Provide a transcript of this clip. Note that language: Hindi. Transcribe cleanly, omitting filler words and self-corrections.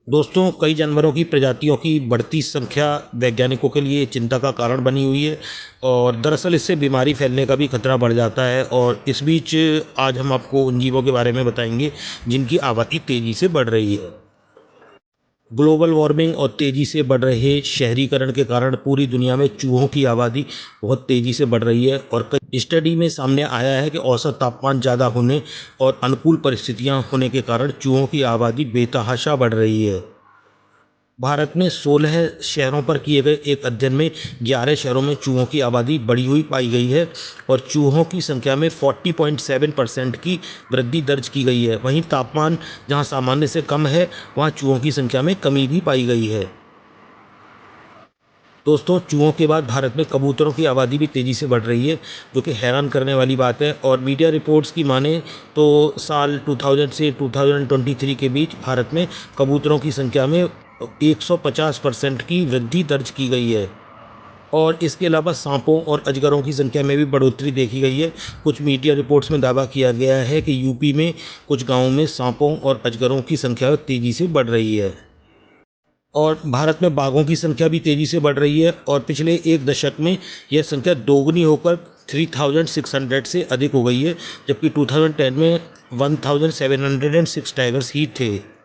दोस्तों, कई जानवरों की प्रजातियों की बढ़ती संख्या वैज्ञानिकों के लिए चिंता का कारण बनी हुई है और दरअसल इससे बीमारी फैलने का भी खतरा बढ़ जाता है। और इस बीच आज हम आपको उन जीवों के बारे में बताएंगे जिनकी आबादी तेज़ी से बढ़ रही है। ग्लोबल वार्मिंग और तेज़ी से बढ़ रहे शहरीकरण के कारण पूरी दुनिया में चूहों की आबादी बहुत तेज़ी से बढ़ रही है और कई स्टडी में सामने आया है कि औसत तापमान ज़्यादा होने और अनुकूल परिस्थितियां होने के कारण चूहों की आबादी बेतहाशा बढ़ रही है। भारत में 16 शहरों पर किए गए एक अध्ययन में 11 शहरों में चूहों की आबादी बढ़ी हुई पाई गई है और चूहों की संख्या में 40.7% की वृद्धि दर्ज की गई है। वहीं तापमान जहां सामान्य से कम है, वहां चूहों की संख्या में कमी भी पाई गई है। दोस्तों, चूहों के बाद भारत में कबूतरों की आबादी भी तेज़ी से बढ़ रही है, जो कि हैरान करने वाली बात है। और मीडिया रिपोर्ट्स की माने तो साल 2000 से 2023 के बीच भारत में कबूतरों की संख्या में 150% की वृद्धि दर्ज की गई है। और इसके अलावा सांपों और अजगरों की संख्या में भी बढ़ोतरी देखी गई है। कुछ मीडिया रिपोर्ट्स में दावा किया गया है कि यूपी में कुछ गाँवों में सांपों और अजगरों की संख्या तेज़ी से बढ़ रही है। और भारत में बाघों की संख्या भी तेज़ी से बढ़ रही है और पिछले एक दशक में यह संख्या दोगुनी होकर 3600 से अधिक हो गई है, जबकि 2010 में 1706 टाइगर्स ही थे।